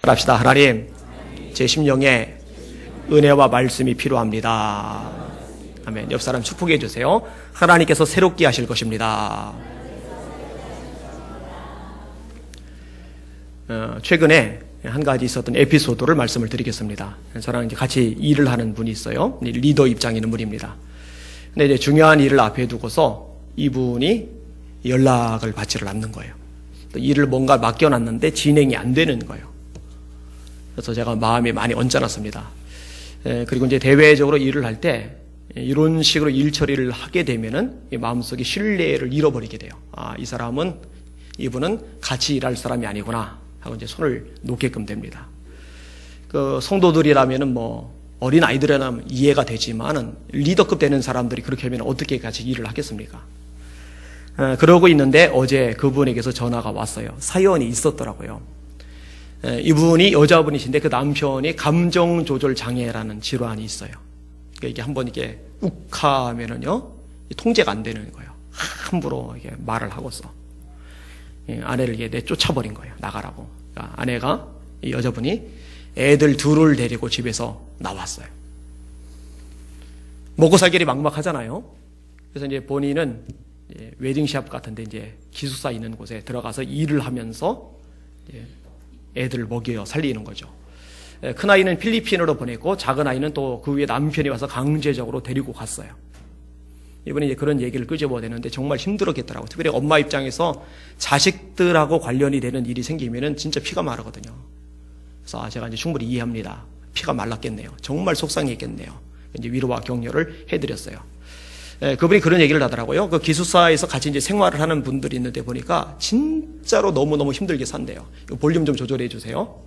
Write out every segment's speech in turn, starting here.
합시다. 하나님, 제 심령에 은혜와 말씀이 필요합니다. 아멘. 옆 사람 축복해 주세요. 하나님께서 새롭게 하실 것입니다. 최근에 한 가지 있었던 에피소드를 말씀을 드리겠습니다. 저랑 이제 같이 일을 하는 분이 있어요. 리더 입장에 있는 분입니다. 근데 이제 중요한 일을 앞에 두고서 이분이 연락을 받지를 않는 거예요. 또 일을 뭔가 맡겨놨는데 진행이 안 되는 거예요. 그래서 제가 마음이 많이 언짢았습니다. 그리고 이제 대외적으로 일을 할 때 이런 식으로 일 처리를 하게 되면은 마음속에 신뢰를 잃어버리게 돼요. 아, 이분은 같이 일할 사람이 아니구나 하고 이제 손을 놓게끔 됩니다. 그 성도들이라면은 뭐 어린 아이들이라면 이해가 되지만은 리더급 되는 사람들이 그렇게 하면 어떻게 같이 일을 하겠습니까? 그러고 있는데 어제 그분에게서 전화가 왔어요. 사연이 있었더라고요. 이분이 여자분이신데 그 남편이 감정 조절 장애라는 질환이 있어요. 그러니까 이게 한번 이게 욱하면은요 통제가 안 되는 거예요. 함부로 이게 말을 하고서 아내를 이게 내쫓아버린 거예요. 나가라고. 그러니까 아내가 이 여자분이 애들 둘을 데리고 집에서 나왔어요. 먹고 살길이 막막하잖아요. 그래서 이제 본인은 웨딩샵 같은데 이제 기숙사 있는 곳에 들어가서 일을 하면서 애들을 먹여 살리는 거죠. 큰 아이는 필리핀으로 보내고 작은 아이는 또 그 위에 남편이 와서 강제적으로 데리고 갔어요. 이번에 이제 그런 얘기를 끄집어내는데 정말 힘들었겠더라고요. 특별히 엄마 입장에서 자식들하고 관련이 되는 일이 생기면은 진짜 피가 마르거든요. 그래서 제가 이제 충분히 이해합니다. 피가 말랐겠네요. 정말 속상했겠네요. 이제 위로와 격려를 해드렸어요. 그분이 그런 얘기를 하더라고요. 그 기숙사에서 같이 이제 생활을 하는 분들이 있는데 보니까 진짜로 너무너무 힘들게 산대요. 볼륨 좀 조절해 주세요.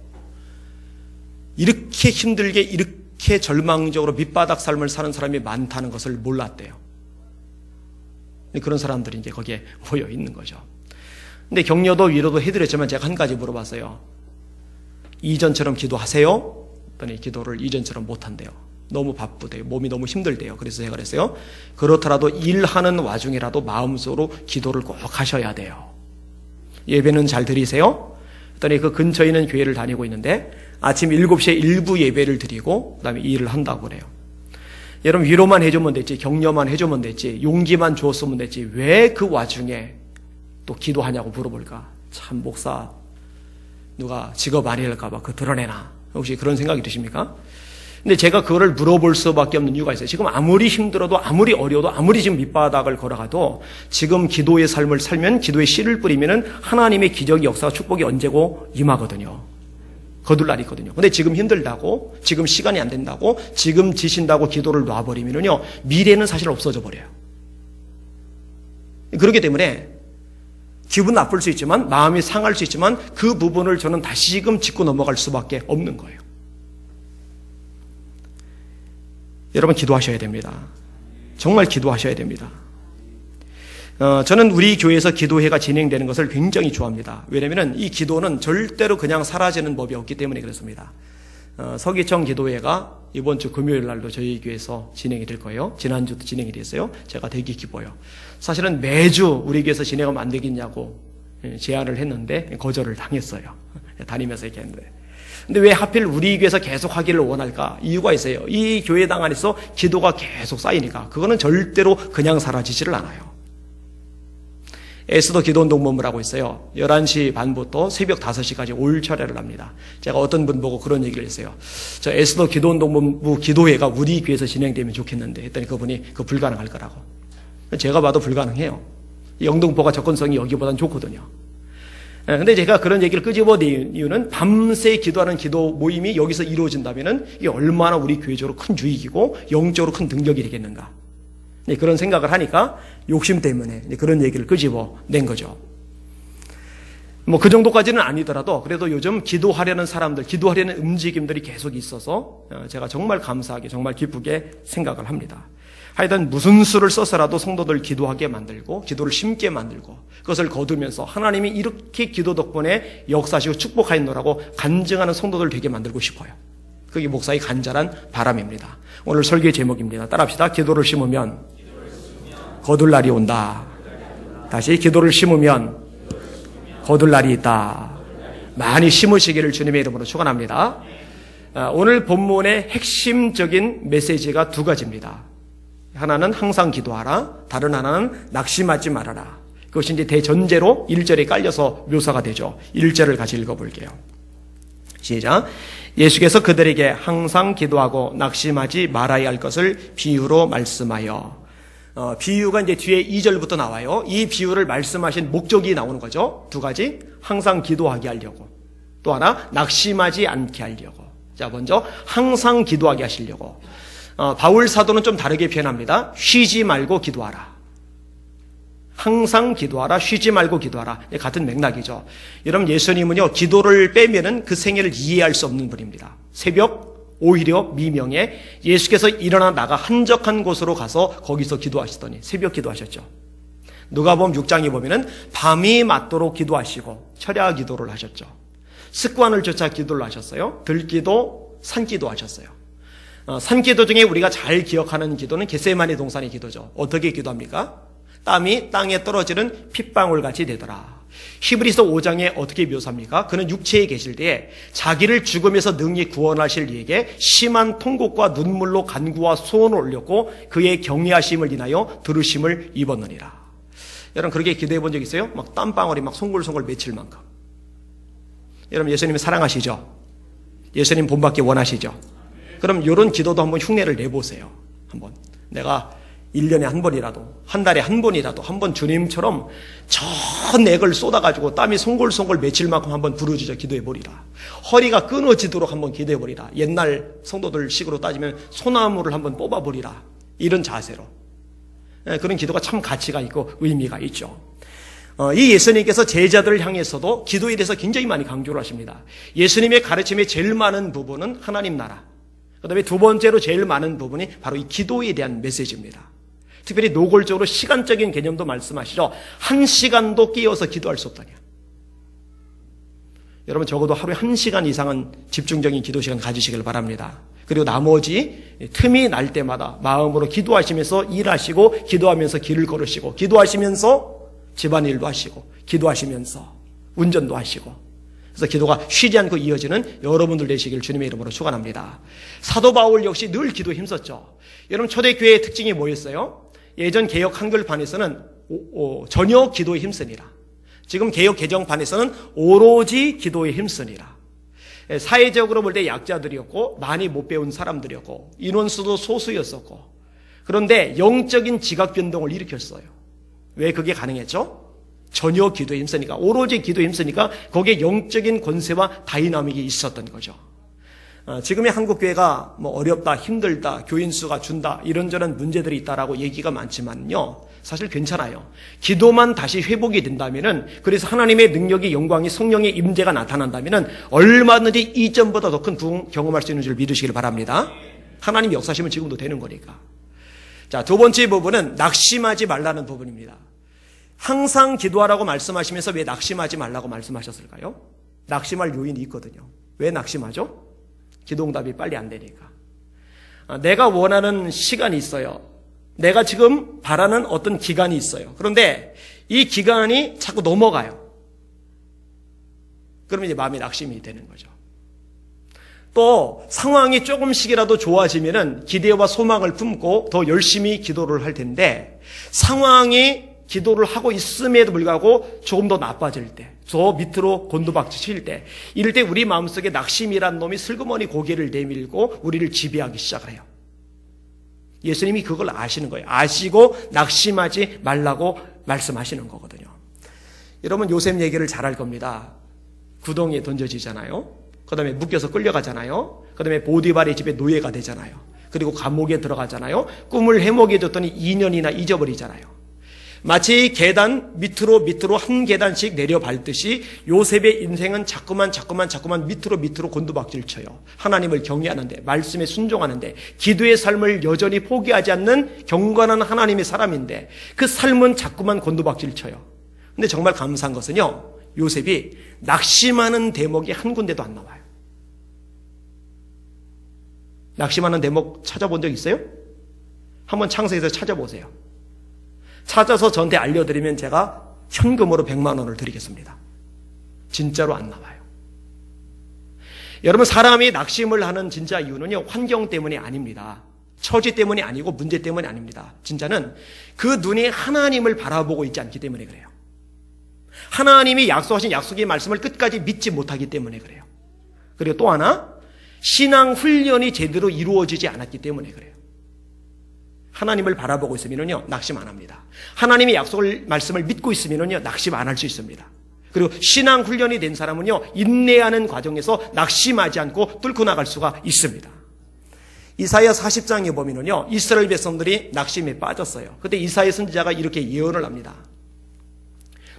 이렇게 힘들게 이렇게 절망적으로 밑바닥 삶을 사는 사람이 많다는 것을 몰랐대요. 그런 사람들이 이제 거기에 모여 있는 거죠. 근데 격려도 위로도 해드렸지만 제가 한 가지 물어봤어요. 이전처럼 기도하세요? 했더니 기도를 이전처럼 못한대요. 너무 바쁘대요. 몸이 너무 힘들대요. 그래서 제가 그랬어요. 그렇더라도 일하는 와중이라도 마음속으로 기도를 꼭 하셔야 돼요. 예배는 잘 드리세요? 했더니 그 근처에 있는 교회를 다니고 있는데 아침 7시에 일부 예배를 드리고 그 다음에 일을 한다고 그래요. 여러분 위로만 해주면 됐지, 격려만 해주면 됐지, 용기만 주었으면 됐지 왜 그 와중에 또 기도하냐고 물어볼까? 참 목사 누가 직업 아니랄까 봐 그거 드러내나? 혹시 그런 생각이 드십니까? 근데 제가 그거를 물어볼 수밖에 없는 이유가 있어요. 지금 아무리 힘들어도 아무리 어려워도 아무리 지금 밑바닥을 걸어가도 지금 기도의 삶을 살면 기도의 씨를 뿌리면은 하나님의 기적의 역사와 축복이 언제고 임하거든요. 거둘 날이 있거든요. 근데 지금 힘들다고, 지금 시간이 안 된다고, 지금 지신다고 기도를 놔버리면은요, 미래는 사실 없어져 버려요. 그렇기 때문에 기분 나쁠 수 있지만, 마음이 상할 수 있지만, 그 부분을 저는 다시금 짚고 넘어갈 수밖에 없는 거예요. 여러분 기도하셔야 됩니다. 정말 기도하셔야 됩니다. 저는 우리 교회에서 기도회가 진행되는 것을 굉장히 좋아합니다. 왜냐하면 이 기도는 절대로 그냥 사라지는 법이 없기 때문에 그렇습니다. 서기청 기도회가 이번 주 금요일 날도 저희 교회에서 진행이 될 거예요. 지난주도 진행이 됐어요. 제가 되게 기뻐요. 사실은 매주 우리 교회에서 진행하면 안 되겠냐고 제안을 했는데 거절을 당했어요. 다니면서 얘기했는데. 근데 왜 하필 우리 교회에서 계속 하기를 원할까? 이유가 있어요. 이 교회당 안에서 기도가 계속 쌓이니까 그거는 절대로 그냥 사라지지를 않아요. 에스더 기도운동본부를 하고 있어요. 11시 반부터 새벽 5시까지 올 철회를 합니다. 제가 어떤 분 보고 그런 얘기를 했어요. 저 에스더 기도운동본부 기도회가 우리 교회에서 진행되면 좋겠는데 했더니 그분이 그거 불가능할 거라고. 제가 봐도 불가능해요. 영등포가 접근성이 여기보다는 좋거든요. 근데 제가 그런 얘기를 끄집어낸 이유는 밤새 기도하는 기도 모임이 여기서 이루어진다면 이게 얼마나 우리 교회적으로 큰 유익이고 영적으로 큰 능력이 되겠는가. 그런 생각을 하니까 욕심 때문에 그런 얘기를 끄집어낸 거죠. 뭐 그 정도까지는 아니더라도 그래도 요즘 기도하려는 사람들, 기도하려는 움직임들이 계속 있어서 제가 정말 감사하게, 정말 기쁘게 생각을 합니다. 하여튼 무슨 수를 써서라도 성도들 기도하게 만들고 기도를 심게 만들고 그것을 거두면서 하나님이 이렇게 기도 덕분에 역사하시고 축복하였노라고 간증하는 성도들 되게 만들고 싶어요. 그게 목사의 간절한 바람입니다. 오늘 설교의 제목입니다. 따라합시다. 기도를 심으면 거둘 날이 온다. 다시 기도를 심으면 거둘 날이 있다. 많이 심으시기를 주님의 이름으로 축원합니다. 오늘 본문의 핵심적인 메시지가 두 가지입니다. 하나는 항상 기도하라, 다른 하나는 낙심하지 말아라. 그것이 이제 대전제로 1절에 깔려서 묘사가 되죠. 1절을 같이 읽어볼게요. 시작. 예수께서 그들에게 항상 기도하고 낙심하지 말아야 할 것을 비유로 말씀하여. 비유가 이제 뒤에 2절부터 나와요. 이 비유를 말씀하신 목적이 나오는 거죠. 두 가지. 항상 기도하게 하려고. 또 하나, 낙심하지 않게 하려고. 자, 먼저 항상 기도하게 하시려고. 바울 사도는 좀 다르게 표현합니다. 쉬지 말고 기도하라. 항상 기도하라, 쉬지 말고 기도하라. 같은 맥락이죠. 여러분, 예수님은요, 기도를 빼면은 그 생애를 이해할 수 없는 분입니다. 새벽, 오히려 미명에 예수께서 일어나 나가 한적한 곳으로 가서 거기서 기도하시더니 새벽 기도하셨죠. 누가복음 6장에 보면은 밤이 맞도록 기도하시고 철야 기도를 하셨죠. 습관을 쫓아 기도를 하셨어요. 들기도, 산기도 하셨어요. 산기도 중에 우리가 잘 기억하는 기도는 겟세마네 동산의 기도죠. 어떻게 기도합니까? 땀이 땅에 떨어지는 핏방울 같이 되더라. 히브리서 5장에 어떻게 묘사합니까? 그는 육체에 계실 때에 자기를 죽음에서 능히 구원하실 이에게 심한 통곡과 눈물로 간구와 소원을 올렸고 그의 경외하심을 인하여 들으심을 입었느니라. 여러분 그렇게 기도해 본 적 있어요? 막 땀방울이 막 송골송골 맺힐 만큼. 여러분 예수님을 사랑하시죠? 예수님 본받기 원하시죠? 그럼 이런 기도도 한번 흉내를 내보세요. 한번 내가 1년에 한 번이라도, 한 달에 한 번이라도, 한번 주님처럼 전 액을 쏟아가지고 땀이 송골송골 맺힐 만큼 한번 부르짖어 기도해버리라. 허리가 끊어지도록 한번 기도해버리라. 옛날 성도들 식으로 따지면 소나무를 한번 뽑아버리라. 이런 자세로. 그런 기도가 참 가치가 있고 의미가 있죠. 이 예수님께서 제자들을 향해서도 기도에 대해서 굉장히 많이 강조를 하십니다. 예수님의 가르침의 제일 많은 부분은 하나님 나라. 그 다음에 두 번째로 제일 많은 부분이 바로 이 기도에 대한 메시지입니다. 특별히 노골적으로 시간적인 개념도 말씀하시죠. 1시간도 끼어서 기도할 수 없다냐. 여러분 적어도 하루에 1시간 이상은 집중적인 기도 시간 가지시길 바랍니다. 그리고 나머지 틈이 날 때마다 마음으로 기도하시면서 일하시고 기도하면서 길을 걸으시고 기도하시면서 집안일도 하시고 기도하시면서 운전도 하시고 그래서 기도가 쉬지 않고 이어지는 여러분들 되시길 주님의 이름으로 축원합니다. 사도 바울 역시 늘 기도에 힘썼죠. 여러분 초대교회의 특징이 뭐였어요? 예전 개역 한글판에서는 전혀 기도에 힘쓰니라. 지금 개역 개정판에서는 오로지 기도에 힘쓰니라. 사회적으로 볼 때 약자들이었고 많이 못 배운 사람들이었고 인원수도 소수였었고 그런데 영적인 지각 변동을 일으켰어요. 왜 그게 가능했죠? 전혀 기도에 힘쓰니까, 오로지 기도에 힘쓰니까 거기에 영적인 권세와 다이나믹이 있었던 거죠. 지금의 한국교회가 뭐 어렵다, 힘들다, 교인 수가 준다, 이런저런 문제들이 있다라고 얘기가 많지만요. 사실 괜찮아요. 기도만 다시 회복이 된다면은, 그래서 하나님의 능력이, 영광이, 성령의 임재가 나타난다면은 얼마든지 이전보다 더 큰 부흥 경험할 수 있는 줄 믿으시길 바랍니다. 하나님 역사시면 지금도 되는 거니까. 자, 두 번째 부분은 낙심하지 말라는 부분입니다. 항상 기도하라고 말씀하시면서 왜 낙심하지 말라고 말씀하셨을까요? 낙심할 요인이 있거든요. 왜 낙심하죠? 기도응답이 빨리 안 되니까. 내가 원하는 시간이 있어요. 내가 지금 바라는 어떤 기간이 있어요. 그런데 이 기간이 자꾸 넘어가요. 그러면 이제 마음이 낙심이 되는 거죠. 또 상황이 조금씩이라도 좋아지면은 기대와 소망을 품고 더 열심히 기도를 할 텐데 상황이 기도를 하고 있음에도 불구하고 조금 더 나빠질 때, 더 밑으로 곤두박질 칠 때, 이럴 때 우리 마음속에 낙심이란 놈이 슬그머니 고개를 내밀고 우리를 지배하기 시작을 해요. 예수님이 그걸 아시는 거예요. 아시고 낙심하지 말라고 말씀하시는 거거든요. 여러분 요셉 얘기를 잘 할 겁니다. 구덩이에 던져지잖아요. 그 다음에 묶여서 끌려가잖아요. 그 다음에 보디발의 집에 노예가 되잖아요. 그리고 감옥에 들어가잖아요. 꿈을 해먹여줬더니 2년이나 잊어버리잖아요. 마치 계단 밑으로 한 계단씩 내려밟듯이 요셉의 인생은 자꾸만 밑으로 곤두박질 쳐요. 하나님을 경외하는데, 말씀에 순종하는데, 기도의 삶을 여전히 포기하지 않는 경건한 하나님의 사람인데 그 삶은 자꾸만 곤두박질 쳐요. 근데 정말 감사한 것은요, 요셉이 낙심하는 대목이 한 군데도 안 나와요. 낙심하는 대목 찾아본 적 있어요? 한번 창세기에서 찾아보세요. 찾아서 저한테 알려드리면 제가 현금으로 100만 원을 드리겠습니다. 진짜로 안 나와요. 여러분, 사람이 낙심을 하는 진짜 이유는요, 환경 때문이 아닙니다. 처지 때문이 아니고 문제 때문이 아닙니다. 진짜는 그 눈이 하나님을 바라보고 있지 않기 때문에 그래요. 하나님이 약속하신 약속의 말씀을 끝까지 믿지 못하기 때문에 그래요. 그리고 또 하나, 신앙 훈련이 제대로 이루어지지 않았기 때문에 그래요. 하나님을 바라보고 있으면요, 낙심 안 합니다. 하나님의 약속을 말씀을 믿고 있으면요, 낙심 안 할 수 있습니다. 그리고 신앙 훈련이 된 사람은요, 인내하는 과정에서 낙심하지 않고 뚫고 나갈 수가 있습니다. 이사야 40장에 보면은요, 이스라엘 백성들이 낙심에 빠졌어요. 그때 이사야 선지자가 이렇게 예언을 합니다.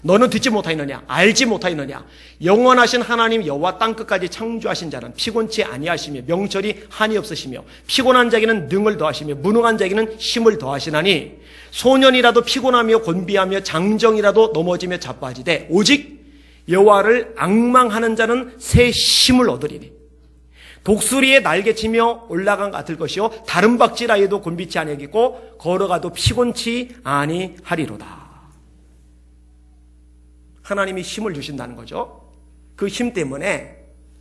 너는 듣지 못하였느냐? 알지 못하였느냐? 영원하신 하나님 여호와 땅끝까지 창조하신 자는 피곤치 아니하시며 명철이 한이 없으시며 피곤한 자에게는 능을 더하시며 무능한 자에게는 힘을 더하시나니 소년이라도 피곤하며 곤비하며 장정이라도 넘어지며 자빠지되 오직 여호와를 앙망하는 자는 새 힘을 얻으리니 독수리의 날개치며 올라간 같을 것이요 다른 박질하여도 곤비치 아니하겠고 걸어가도 피곤치 아니하리로다. 하나님이 힘을 주신다는 거죠. 그 힘 때문에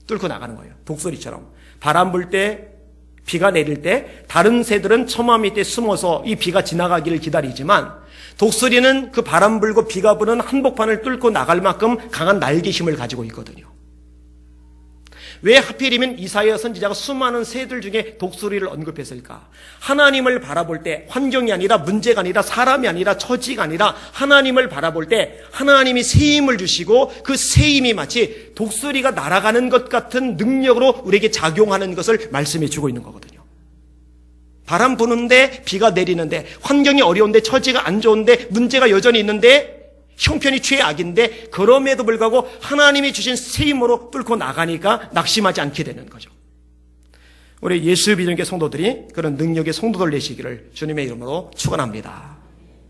뚫고 나가는 거예요. 독수리처럼. 바람 불 때, 비가 내릴 때 다른 새들은 처마 밑에 숨어서 이 비가 지나가기를 기다리지만 독수리는 그 바람 불고 비가 부는 한복판을 뚫고 나갈 만큼 강한 날개 힘을 가지고 있거든요. 왜 하필이면 이사야 선지자가 수많은 새들 중에 독수리를 언급했을까? 하나님을 바라볼 때 환경이 아니라 문제가 아니라 사람이 아니라 처지가 아니라 하나님을 바라볼 때 하나님이 새 힘을 주시고 그 새 힘이 마치 독수리가 날아가는 것 같은 능력으로 우리에게 작용하는 것을 말씀해 주고 있는 거거든요. 바람 부는데 비가 내리는데 환경이 어려운데 처지가 안 좋은데 문제가 여전히 있는데 형편이 최악인데 그럼에도 불구하고 하나님이 주신 새 힘으로 뚫고 나가니까 낙심하지 않게 되는 거죠. 우리 예수 비전교 성도들이 그런 능력의 성도들 되시기를 주님의 이름으로 축원합니다.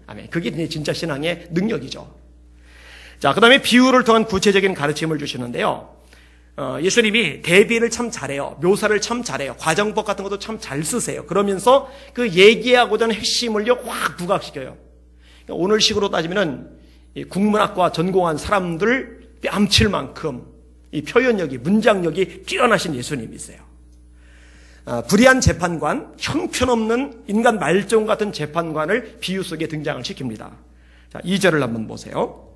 아멘. 그게 진짜 신앙의 능력이죠. 자, 그 다음에 비유를 통한 구체적인 가르침을 주시는데요. 예수님이 대비를 참 잘해요. 묘사를 참 잘해요. 과정법 같은 것도 참 잘 쓰세요. 그러면서 그 얘기하고자 하는 핵심을요 확 부각시켜요. 오늘 식으로 따지면은 국문학과 전공한 사람들 뺨칠 만큼 이 표현력이, 문장력이 뛰어나신 예수님이세요. 불의한 재판관, 형편없는 인간 말종 같은 재판관을 비유 속에 등장을 시킵니다. 자, 2절을 한번 보세요.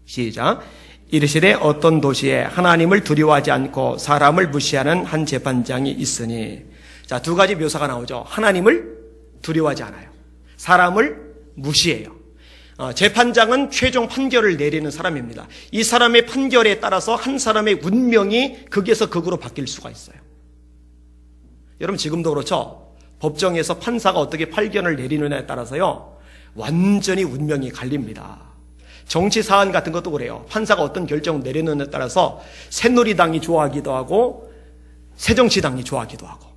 시작. 이르시되 어떤 도시에 하나님을 두려워하지 않고 사람을 무시하는 한 재판장이 있으니. 자, 두 가지 묘사가 나오죠. 하나님을 두려워하지 않아요. 사람을 무시해요. 재판장은 최종 판결을 내리는 사람입니다. 이 사람의 판결에 따라서 한 사람의 운명이 극에서 극으로 바뀔 수가 있어요. 여러분 지금도 그렇죠. 법정에서 판사가 어떻게 판결을 내리느냐에 따라서요 완전히 운명이 갈립니다. 정치 사안 같은 것도 그래요. 판사가 어떤 결정을 내리느냐에 따라서 새누리당이 좋아하기도 하고 새정치당이 좋아하기도 하고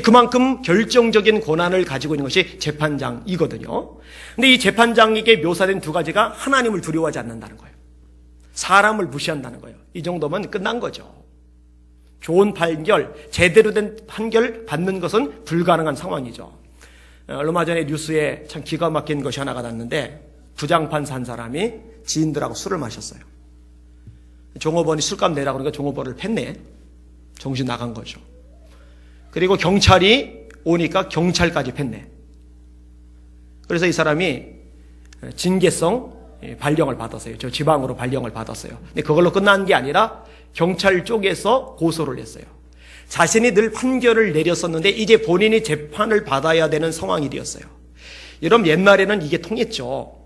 그만큼 결정적인 권한을 가지고 있는 것이 재판장이거든요. 근데 이 재판장에게 묘사된 두 가지가 하나님을 두려워하지 않는다는 거예요. 사람을 무시한다는 거예요. 이 정도면 끝난 거죠. 좋은 판결, 제대로 된 판결 받는 것은 불가능한 상황이죠. 얼마 전에 뉴스에 참 기가 막힌 것이 하나가 났는데 부장판사 한 사람이 지인들하고 술을 마셨어요. 종업원이 술값 내라고 그러니까 종업원을 팼네. 정신 나간 거죠. 그리고 경찰이 오니까 경찰까지 팼네. 그래서 이 사람이 징계성 발령을 받았어요. 저 지방으로 발령을 받았어요. 근데 그걸로 끝난 게 아니라 경찰 쪽에서 고소를 했어요. 자신이 늘 판결을 내렸었는데 이제 본인이 재판을 받아야 되는 상황이 되었어요. 여러분 옛날에는 이게 통했죠.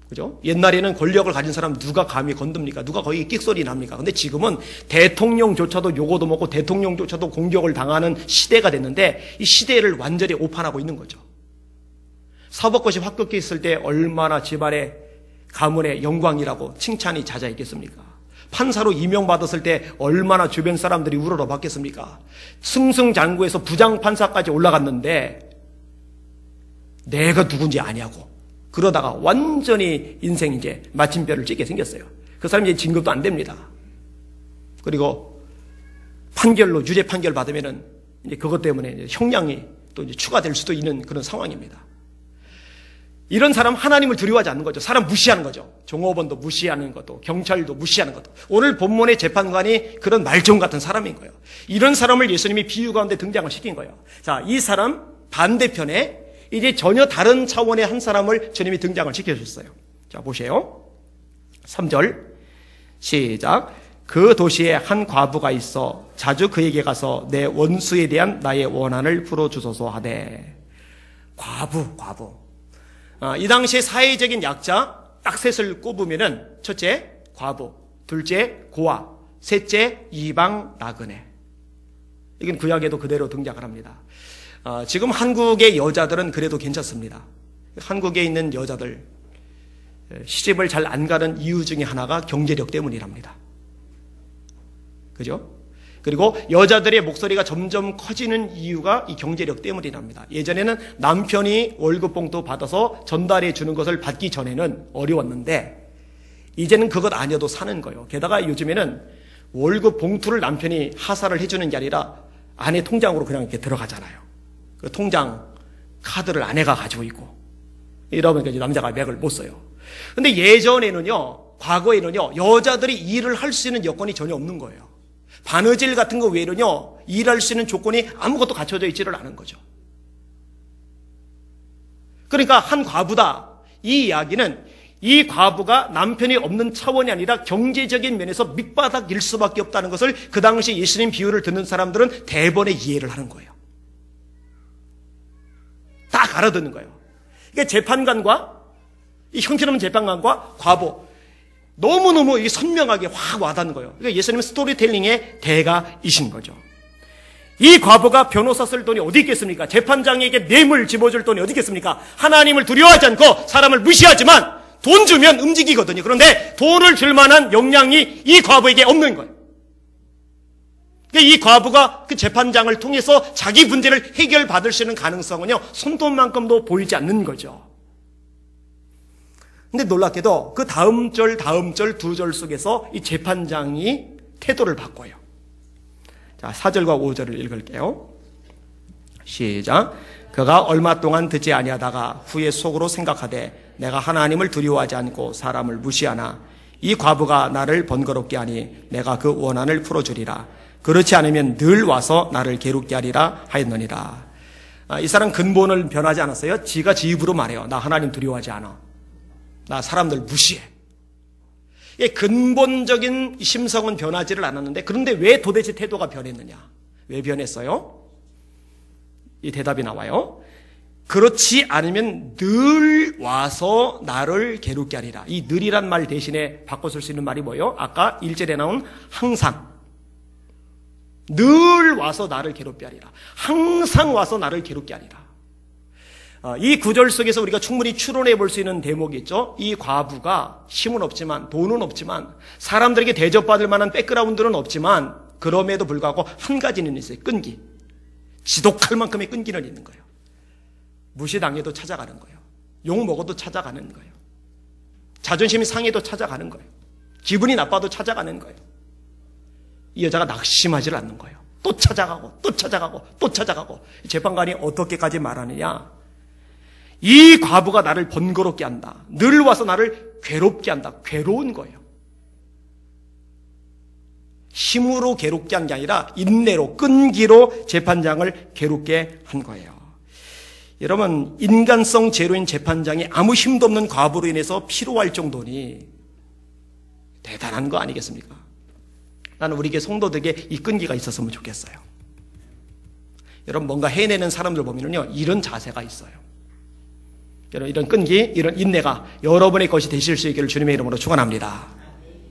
그죠? 옛날에는 권력을 가진 사람 누가 감히 건듭니까? 누가 거기 끽소리 납니까? 근데 지금은 대통령조차도 요거도 먹고 대통령조차도 공격을 당하는 시대가 됐는데 이 시대를 완전히 오판하고 있는 거죠. 사법고시 합격해 있을 때 얼마나 집안의 가문의 영광이라고 칭찬이 잦아있겠습니까? 판사로 임명받았을 때 얼마나 주변 사람들이 우러러 봤겠습니까? 승승장구해서 부장판사까지 올라갔는데 내가 누군지 아냐고 그러다가 완전히 인생 이제 마침표를 찍게 생겼어요. 그 사람이 이제 진급도 안 됩니다. 그리고 판결로 유죄 판결 받으면은 이제 그것 때문에 이제 형량이 또 이제 추가될 수도 있는 그런 상황입니다. 이런 사람 하나님을 두려워하지 않는 거죠. 사람 무시하는 거죠. 종업원도 무시하는 것도, 경찰도 무시하는 것도. 오늘 본문의 재판관이 그런 말종 같은 사람인 거예요. 이런 사람을 예수님이 비유 가운데 등장을 시킨 거예요. 자, 이 사람 반대편에 이제 전혀 다른 차원의 한 사람을 주님이 등장을 시켜줬어요. 자, 보세요. 3절 시작. 그 도시에 한 과부가 있어 자주 그에게 가서 내 원수에 대한 나의 원한을 풀어주소서 하되. 과부. 이 당시에 사회적인 약자 딱 셋을 꼽으면은 첫째 과부, 둘째 고아, 셋째 이방 나그네. 이건 구약에도 그대로 등장을 합니다. 지금 한국의 여자들은 그래도 괜찮습니다. 한국에 있는 여자들 시집을 잘 안 가는 이유 중에 하나가 경제력 때문이랍니다. 그죠? 그리고 여자들의 목소리가 점점 커지는 이유가 이 경제력 때문이랍니다. 예전에는 남편이 월급 봉투 받아서 전달해 주는 것을 받기 전에는 어려웠는데 이제는 그것 아니어도 사는 거예요. 게다가 요즘에는 월급 봉투를 남편이 하사를 해주는 게 아니라 아내 통장으로 그냥 이렇게 들어가잖아요. 그 통장 카드를 아내가 가지고 있고 이러면 이제 남자가 맥을 못 써요. 근데 예전에는요, 과거에는요, 여자들이 일을 할 수 있는 여건이 전혀 없는 거예요. 바느질 같은 거 외에는요, 일할 수 있는 조건이 아무것도 갖춰져 있지를 않은 거죠. 그러니까 한 과부다. 이 이야기는 이 과부가 남편이 없는 차원이 아니라 경제적인 면에서 밑바닥일 수밖에 없다는 것을 그 당시 예수님 비유를 듣는 사람들은 대번에 이해를 하는 거예요. 딱 알아듣는 거예요. 그러니까 재판관과 이 형편없는 재판관과 과부 너무너무 이게 선명하게 확 와닿는 거예요. 그러니까 예수님은 스토리텔링의 대가이신 거죠. 이 과부가 변호사 쓸 돈이 어디 있겠습니까? 재판장에게 뇌물 집어줄 돈이 어디 있겠습니까? 하나님을 두려워하지 않고 사람을 무시하지만 돈 주면 움직이거든요. 그런데 돈을 줄 만한 역량이 이 과부에게 없는 거예요. 그러니까 이 과부가 그 재판장을 통해서 자기 문제를 해결받을 수 있는 가능성은요, 손톱만큼도 보이지 않는 거죠. 근데 놀랍게도 그 다음 절 두 절 속에서 이 재판장이 태도를 바꿔요. 자, 4절과 5절을 읽을게요. 시작. 그가 얼마 동안 듣지 아니하다가 후에 속으로 생각하되 내가 하나님을 두려워하지 않고 사람을 무시하나 이 과부가 나를 번거롭게 하니 내가 그 원한을 풀어주리라. 그렇지 않으면 늘 와서 나를 괴롭게 하리라 하였느니라. 이 사람 근본을 변하지 않았어요. 지가 지 입으로 말해요. 나 하나님 두려워하지 않아. 나 사람들 무시해. 근본적인 심성은 변하지를 않았는데 그런데 왜 도대체 태도가 변했느냐? 왜 변했어요? 이 대답이 나와요. 그렇지 않으면 늘 와서 나를 괴롭게 하리라. 이 늘이란 말 대신에 바꿔 쓸 수 있는 말이 뭐예요? 아까 1절에 나온 항상. 늘 와서 나를 괴롭게 하리라. 항상 와서 나를 괴롭게 하리라. 이 구절 속에서 우리가 충분히 추론해 볼 수 있는 대목이 있죠. 이 과부가 힘은 없지만, 돈은 없지만, 사람들에게 대접받을 만한 백그라운드는 없지만, 그럼에도 불구하고 한 가지는 있어요. 끈기. 지독할 만큼의 끈기는 있는 거예요. 무시당해도 찾아가는 거예요. 욕 먹어도 찾아가는 거예요. 자존심이 상해도 찾아가는 거예요. 기분이 나빠도 찾아가는 거예요. 이 여자가 낙심하지를 않는 거예요. 또 찾아가고 또 찾아가고 또 찾아가고. 재판관이 어떻게까지 말하느냐? 이 과부가 나를 번거롭게 한다. 늘 와서 나를 괴롭게 한다. 괴로운 거예요. 힘으로 괴롭게 한 게 아니라 인내로, 끈기로 재판장을 괴롭게 한 거예요. 여러분, 인간성 제로인 재판장이 아무 힘도 없는 과부로 인해서 피로할 정도니 대단한 거 아니겠습니까? 나는 우리 교회 성도들에게 이 끈기가 있었으면 좋겠어요. 여러분, 뭔가 해내는 사람들 보면요, 이런 자세가 있어요. 여러분, 이런 끈기, 이런 인내가 여러분의 것이 되실 수 있기를 주님의 이름으로 축원합니다.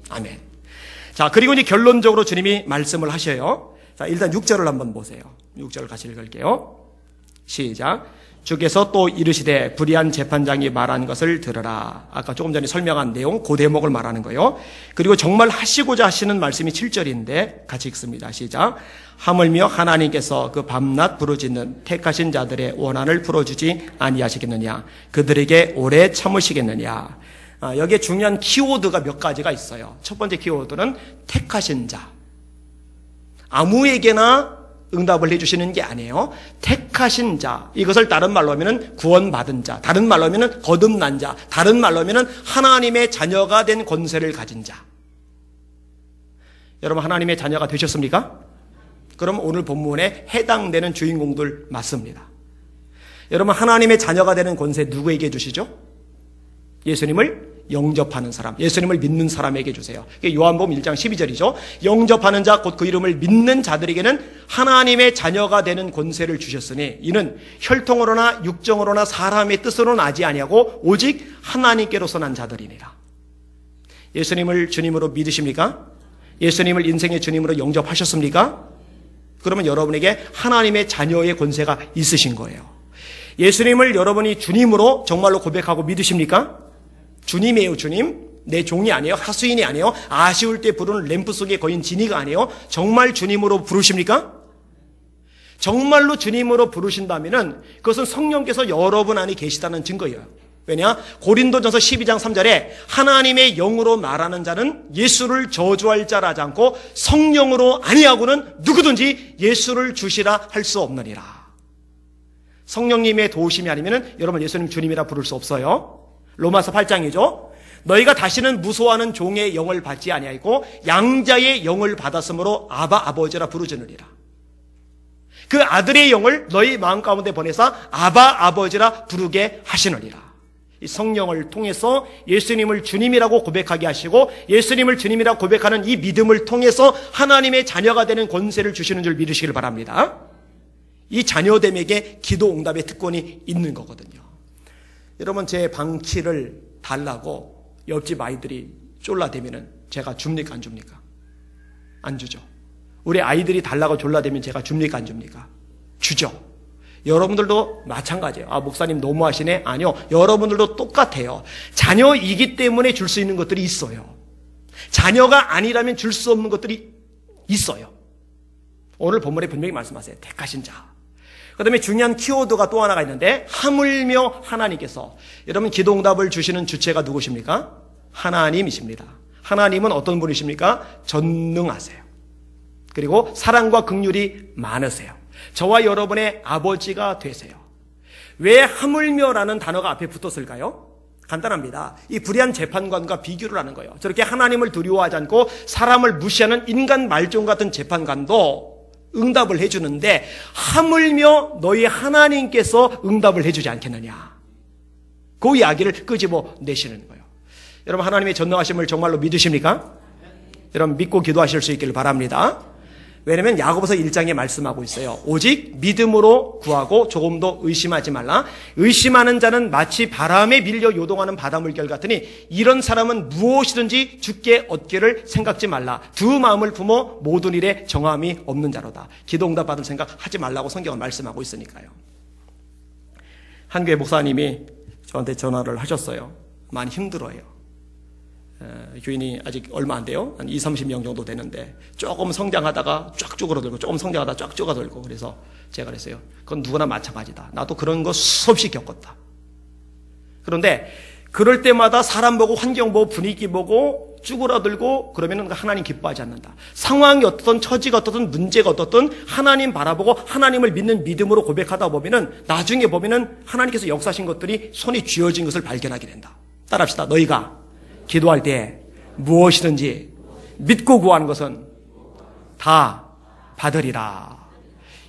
아멘. 자, 그리고 이제 결론적으로 주님이 말씀을 하셔요. 자, 일단 6절을 한번 보세요. 6절 같이 읽을게요. 시작. 주께서 또 이르시되 불의한 재판장이 말한 것을 들으라. 아까 조금 전에 설명한 내용, 그 대목을 말하는 거예요. 그리고 정말 하시고자 하시는 말씀이 7절인데 같이 읽습니다. 시작. 하물며 하나님께서 그 밤낮 부르짖는 택하신 자들의 원한을 풀어주지 아니하시겠느냐. 그들에게 오래 참으시겠느냐. 여기에 중요한 키워드가 몇 가지가 있어요. 첫 번째 키워드는 택하신 자. 아무에게나 응답을 해주시는 게 아니에요. 택하신 자, 이것을 다른 말로 하면 구원받은 자, 다른 말로 하면 거듭난 자, 다른 말로 하면 하나님의 자녀가 된 권세를 가진 자. 여러분 하나님의 자녀가 되셨습니까? 그럼 오늘 본문에 해당되는 주인공들 맞습니다. 여러분 하나님의 자녀가 되는 권세 누구에게 주시죠? 예수님을 영접하는 사람, 예수님을 믿는 사람에게 주세요. 요한복음 1장 12절이죠. 영접하는 자 곧 그 이름을 믿는 자들에게는 하나님의 자녀가 되는 권세를 주셨으니 이는 혈통으로나 육정으로나 사람의 뜻으로 나지 아니하고 오직 하나님께로서 난 자들이니라. 예수님을 주님으로 믿으십니까? 예수님을 인생의 주님으로 영접하셨습니까? 그러면 여러분에게 하나님의 자녀의 권세가 있으신 거예요. 예수님을 여러분이 주님으로 정말로 고백하고 믿으십니까? 주님이에요, 주님. 내 종이 아니에요. 하수인이 아니에요. 아쉬울 때 부르는 램프 속에 거인 지니가 아니에요. 정말 주님으로 부르십니까? 정말로 주님으로 부르신다면 그것은 성령께서 여러분 안에 계시다는 증거예요. 왜냐? 고린도전서 12장 3절에 하나님의 영으로 말하는 자는 예수를 저주할 자라지 않고 성령으로 아니하고는 누구든지 예수를 주시라 할 수 없느니라. 성령님의 도우심이 아니면 여러분 예수님 주님이라 부를 수 없어요. 로마서 8장이죠. 너희가 다시는 무소하는 종의 영을 받지 아니하고 양자의 영을 받았으므로 아바 아버지라 부르짖으리라. 그 아들의 영을 너희 마음 가운데 보내사 아바 아버지라 부르게 하시느니라. 이 성령을 통해서 예수님을 주님이라고 고백하게 하시고 예수님을 주님이라고 고백하는 이 믿음을 통해서 하나님의 자녀가 되는 권세를 주시는 줄 믿으시길 바랍니다. 이 자녀됨에게 기도 응답의 특권이 있는 거거든요. 여러분 제 방키를 달라고 옆집 아이들이 졸라대면 제가 줍니까 안 줍니까? 안 주죠. 우리 아이들이 달라고 졸라대면 제가 줍니까 안 줍니까? 주죠. 여러분들도 마찬가지예요. 아, 목사님 너무하시네? 아니요. 여러분들도 똑같아요. 자녀이기 때문에 줄 수 있는 것들이 있어요. 자녀가 아니라면 줄 수 없는 것들이 있어요. 오늘 본문에 분명히 말씀하세요. 택하신 자. 그 다음에 중요한 키워드가 또 하나가 있는데 하물며 하나님께서 여러분 기도응답을 주시는 주체가 누구십니까? 하나님이십니다. 하나님은 어떤 분이십니까? 전능하세요. 그리고 사랑과 긍휼이 많으세요. 저와 여러분의 아버지가 되세요. 왜 하물며라는 단어가 앞에 붙었을까요? 간단합니다. 이 불의한 재판관과 비교를 하는 거예요. 저렇게 하나님을 두려워하지 않고 사람을 무시하는 인간 말종 같은 재판관도 응답을 해주는데 하물며 너희 하나님께서 응답을 해주지 않겠느냐. 그 이야기를 끄집어 내시는 거예요. 여러분 하나님의 전능하심을 정말로 믿으십니까? 여러분 믿고 기도하실 수 있기를 바랍니다. 왜냐하면 야고보서 1장에 말씀하고 있어요. 오직 믿음으로 구하고 조금도 의심하지 말라. 의심하는 자는 마치 바람에 밀려 요동하는 바다물결 같으니 이런 사람은 무엇이든지 주께 얻기를 생각지 말라. 두 마음을 품어 모든 일에 정함이 없는 자로다. 기도응답 받을 생각 하지 말라고 성경은 말씀하고 있으니까요. 한 교회 목사님이 저한테 전화를 하셨어요. 많이 힘들어요. 교인이 아직 얼마 안 돼요. 한 20, 30명 정도 되는데 조금 성장하다가 쫙 쪼그라들고 조금 성장하다가 쫙 쪼그라들고 그래서 제가 그랬어요. 그건 누구나 마찬가지다. 나도 그런 거 수없이 겪었다. 그런데 그럴 때마다 사람 보고 환경 보고 분위기 보고 쭈그라들고 그러면 하나님 기뻐하지 않는다. 상황이 어떻든 처지가 어떻든 문제가 어떻든 하나님 바라보고 하나님을 믿는 믿음으로 고백하다 보면은 나중에 보면은 하나님께서 역사하신 것들이 손이 쥐어진 것을 발견하게 된다. 따라합시다. 너희가 기도할 때 무엇이든지 믿고 구하는 것은 다 받으리라.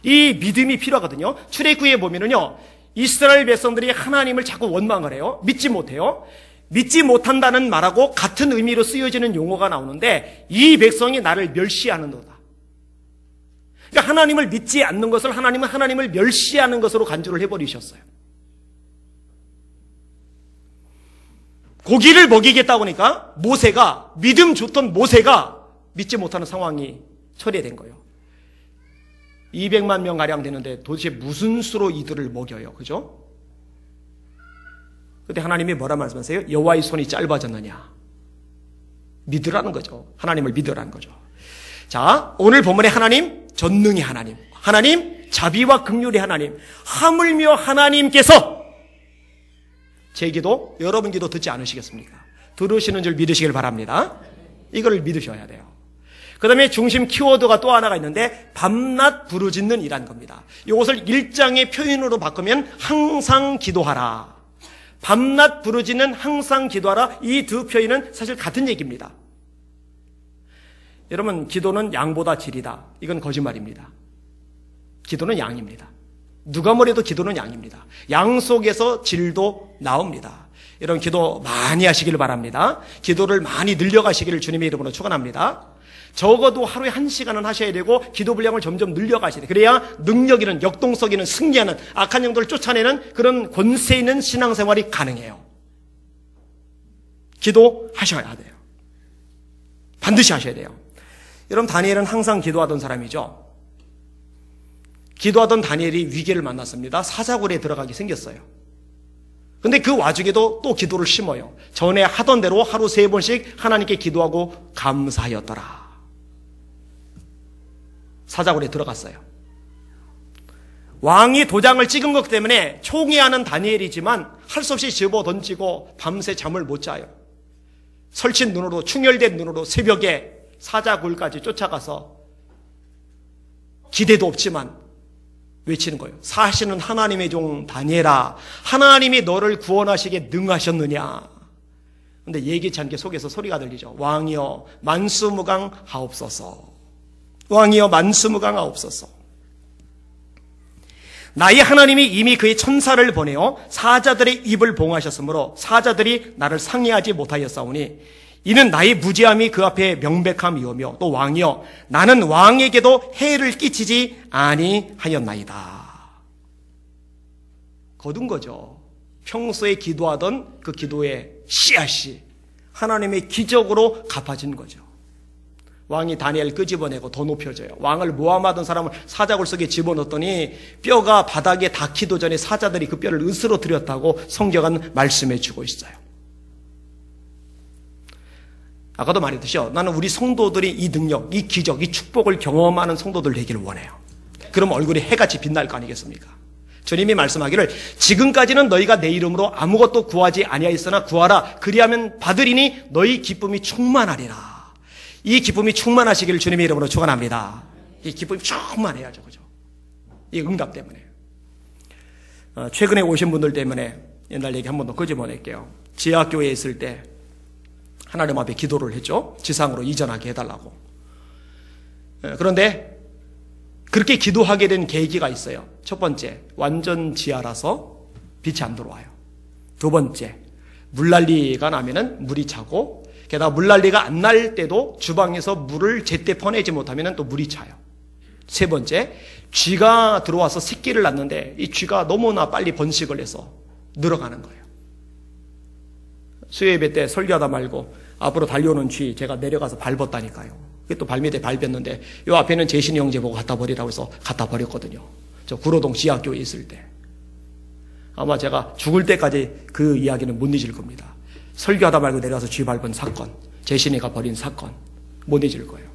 이 믿음이 필요하거든요. 출애굽기에 보면은요, 이스라엘 백성들이 하나님을 자꾸 원망을 해요. 믿지 못해요. 믿지 못한다는 말하고 같은 의미로 쓰여지는 용어가 나오는데 이 백성이 나를 멸시하는도다. 그러니까 하나님을 믿지 않는 것을 하나님은 하나님을 멸시하는 것으로 간주를 해버리셨어요. 고기를 먹이겠다고 하니까 모세가 믿음 좋던 모세가 믿지 못하는 상황이 처리된 거예요. 200만 명 가량 되는데 도대체 무슨 수로 이들을 먹여요. 그죠? 그때 하나님이 뭐라 말씀하세요? 여호와의 손이 짧아졌느냐. 믿으라는 거죠. 하나님을 믿으라는 거죠. 자, 오늘 본문의 하나님, 전능의 하나님, 하나님, 자비와 긍휼의 하나님, 하물며 하나님께서 제 기도, 여러분 기도 듣지 않으시겠습니까? 들으시는 줄 믿으시길 바랍니다. 이걸 믿으셔야 돼요. 그 다음에 중심 키워드가 또 하나가 있는데 밤낮 부르짖는 이란 겁니다. 이것을 일장의 표현으로 바꾸면 항상 기도하라. 밤낮 부르짖는 항상 기도하라. 이 두 표현은 사실 같은 얘기입니다. 여러분, 기도는 양보다 질이다. 이건 거짓말입니다. 기도는 양입니다. 누가 뭐래도 기도는 양입니다. 양 속에서 질도 나옵니다. 여러분, 기도 많이 하시길 바랍니다. 기도를 많이 늘려가시기를 주님의 이름으로 축원합니다. 적어도 하루에 1시간은 하셔야 되고 기도 분량을 점점 늘려가셔야 돼요. 그래야 능력 있는, 역동성 있는, 승리하는, 악한 영들을 쫓아내는 그런 권세 있는 신앙생활이 가능해요. 기도하셔야 돼요. 반드시 하셔야 돼요. 여러분, 다니엘은 항상 기도하던 사람이죠. 기도하던 다니엘이 위기를 만났습니다. 사자굴에 들어가게 생겼어요. 근데 그 와중에도 또 기도를 심어요. 전에 하던 대로 하루 3번씩 하나님께 기도하고 감사하였더라. 사자굴에 들어갔어요. 왕이 도장을 찍은 것 때문에 총애하는 다니엘이지만 할 수 없이 집어 던지고 밤새 잠을 못 자요. 설친 눈으로, 충혈된 눈으로 새벽에 사자굴까지 쫓아가서 기대도 없지만 외치는 거예요. 사시는 하나님의 종 다니엘아, 하나님이 너를 구원하시기에 능하셨느냐. 근데 예기치 않게 속에서 소리가 들리죠. 왕이여 만수무강하옵소서. 왕이여 만수무강하옵소서. 나의 하나님이 이미 그의 천사를 보내어 사자들의 입을 봉하셨으므로 사자들이 나를 상해하지 못하였사오니 이는 나의 무지함이 그 앞에 명백함이오며 또 왕이여 나는 왕에게도 해를 끼치지 아니하였나이다. 거둔 거죠. 평소에 기도하던 그 기도의 씨앗이 하나님의 기적으로 갚아진 거죠. 왕이 다니엘 끄집어내고 더 높여져요. 왕을 모함하던 사람을 사자굴 속에 집어넣었더니 뼈가 바닥에 닿기도 전에 사자들이 그 뼈를 으스러뜨렸다고 성경은 말씀해 주고 있어요. 아까도 말했듯이요. 나는 우리 성도들이 이 능력, 이 기적, 이 축복을 경험하는 성도들 되기를 원해요. 그럼 얼굴이 해같이 빛날 거 아니겠습니까? 주님이 말씀하기를 지금까지는 너희가 내 이름으로 아무것도 구하지 아니하였으나 구하라. 그리하면 받으리니 너희 기쁨이 충만하리라. 이 기쁨이 충만하시기를 주님의 이름으로 축원합니다. 이 기쁨이 충만해야죠. 그죠? 이 응답 때문에. 최근에 오신 분들 때문에 옛날 얘기 한 번 더 끄집어낼게요. 지하학교에 있을 때 하나님 앞에 기도를 했죠. 지상으로 이전하게 해달라고. 그런데 그렇게 기도하게 된 계기가 있어요. 첫 번째, 완전 지하라서 빛이 안 들어와요. 두 번째, 물난리가 나면은 물이 차고, 게다가 물난리가 안 날 때도 주방에서 물을 제때 퍼내지 못하면 또 물이 차요. 세 번째, 쥐가 들어와서 새끼를 낳는데 이 쥐가 너무나 빨리 번식을 해서 늘어가는 거예요. 수요예배 때 설교하다 말고 앞으로 달려오는 쥐 제가 내려가서 밟았다니까요. 그게 또 발밑에 밟혔는데 이 앞에는 재신이 형제 보고 갖다 버리라고 해서 갖다 버렸거든요. 저 구로동 지하학교에 있을 때. 아마 제가 죽을 때까지 그 이야기는 못 잊을 겁니다. 설교하다 말고 내려가서 쥐 밟은 사건, 재신이가 버린 사건 못 잊을 거예요.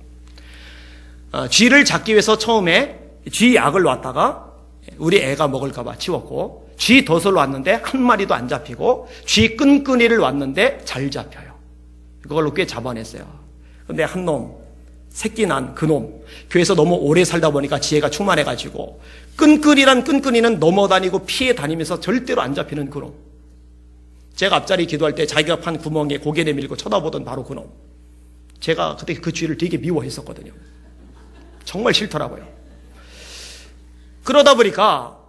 쥐를 잡기 위해서 처음에 쥐 약을 놨다가 우리 애가 먹을까 봐 치웠고, 쥐 덫을 놨는데 한 마리도 안 잡히고, 쥐 끈끈이를 놨는데 잘 잡혀요. 그걸로 꽤 잡아냈어요. 근데 한 놈, 새끼 난 그 놈, 교회에서 너무 오래 살다 보니까 지혜가 충만해가지고 끈끈이란 끈끈이는 넘어다니고 피해 다니면서 절대로 안 잡히는 그 놈. 제가 앞자리 기도할 때 자기가 판 구멍에 고개 내밀고 쳐다보던 바로 그 놈. 제가 그때 그 쥐를 되게 미워했었거든요. 정말 싫더라고요. 그러다 보니까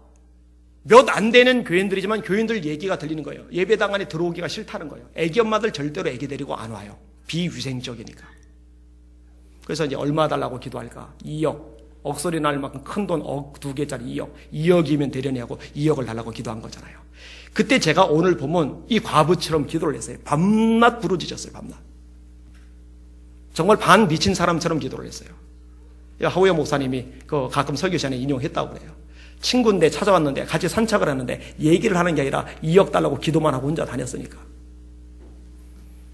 몇 안 되는 교인들이지만 교인들 얘기가 들리는 거예요. 예배당 안에 들어오기가 싫다는 거예요. 애기 엄마들 절대로 애기 데리고 안 와요. 비위생적이니까. 그래서 이제 얼마 달라고 기도할까? 2억. 억소리 날 만큼 큰 돈 억 2개짜리 2억. 2억이면 되려니 하고 2억을 달라고 기도한 거잖아요. 그때 제가 오늘 보면 이 과부처럼 기도를 했어요. 밤낮 부르짖었어요. 밤낮. 정말 반 미친 사람처럼 기도를 했어요. 하우여 목사님이 그 가끔 설교 시간에 인용했다고 그래요. 친구인데 찾아왔는데 같이 산책을 하는데 얘기를 하는 게 아니라 2억 달라고 기도만 하고 혼자 다녔으니까.